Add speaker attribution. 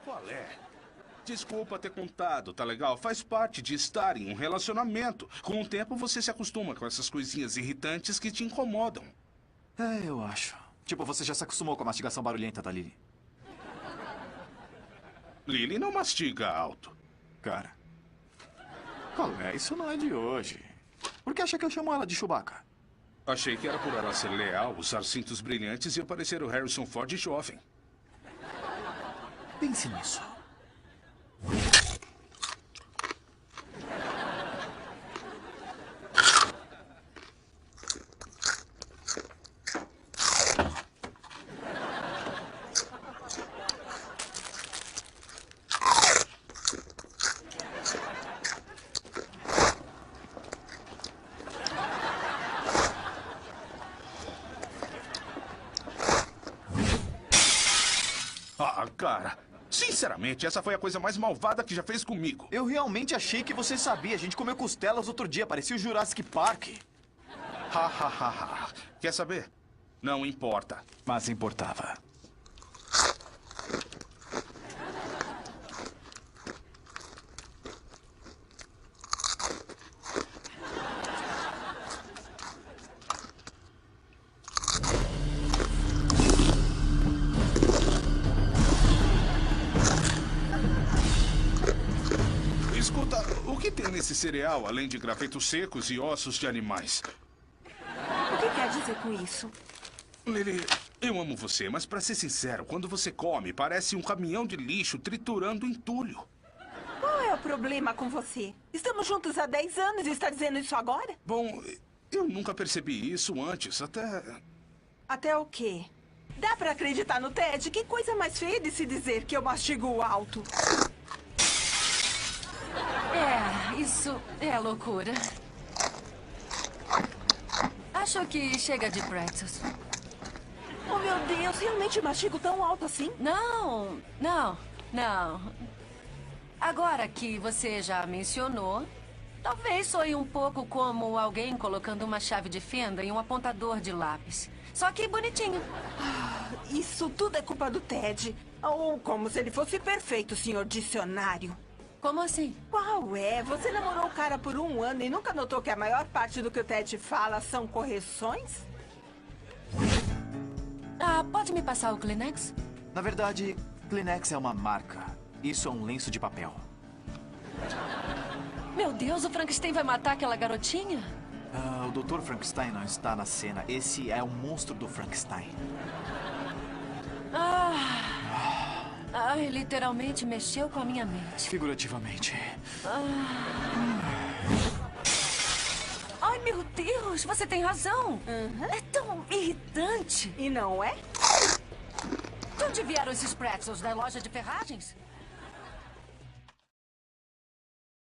Speaker 1: Qual é? Desculpa ter contado, tá legal? Faz parte de estar em um relacionamento. Com o tempo você se acostuma com essas coisinhas irritantes que te incomodam.
Speaker 2: É, eu acho. Tipo, você já se acostumou com a mastigação barulhenta da Lily.
Speaker 1: Lily não mastiga alto.
Speaker 2: Cara. Qual é? Isso não é de hoje. Por que acha que eu chamo ela de Chewbacca?
Speaker 1: Achei que era por ela ser leal, usar cintos brilhantes e parecer o Harrison Ford jovem.
Speaker 2: Pense nisso.
Speaker 1: Ah, cara. Sinceramente, essa foi a coisa mais malvada que já fez comigo.
Speaker 2: Eu realmente achei que você sabia. A gente comeu costelas outro dia. Parecia o Jurassic Park.
Speaker 1: Ha, ha, ha, ha. Quer saber? Não importa.
Speaker 2: Mas importava.
Speaker 1: Escuta, o que tem nesse cereal, além de gravetos secos e ossos de animais?
Speaker 3: O que quer dizer com isso?
Speaker 1: Lily, eu amo você, mas pra ser sincero, quando você come, parece um caminhão de lixo triturando entulho.
Speaker 3: Qual é o problema com você? Estamos juntos há 10 anos e está dizendo isso agora?
Speaker 1: Bom, eu nunca percebi isso antes, até...
Speaker 3: Até o quê? Dá pra acreditar no Ted? Que coisa mais feia de se dizer que eu mastigo alto.
Speaker 4: Isso é loucura. Acho que chega de pretzels.
Speaker 3: Oh, meu Deus, realmente mastigo tão alto assim?
Speaker 4: Não. Agora que você já mencionou, talvez soe um pouco como alguém colocando uma chave de fenda em um apontador de lápis. Só que bonitinho.
Speaker 3: Isso tudo é culpa do Ted. Ou como se ele fosse perfeito, senhor dicionário.
Speaker 4: Como assim?
Speaker 3: Qual é? Você namorou o cara por 1 ano e nunca notou que a maior parte do que o Ted fala são correções?
Speaker 4: Pode me passar o Kleenex?
Speaker 2: Na verdade, Kleenex é uma marca. Isso é um lenço de papel.
Speaker 4: Meu Deus, o Frankenstein vai matar aquela garotinha?
Speaker 2: O Dr. Frankenstein não está na cena. Esse é o monstro do Frankenstein.
Speaker 4: Literalmente mexeu com a minha mente.
Speaker 2: Figurativamente.
Speaker 4: Ai, meu Deus, você tem razão. É tão irritante.
Speaker 3: E não é?
Speaker 4: De onde vieram esses pretzels? Da loja de ferragens?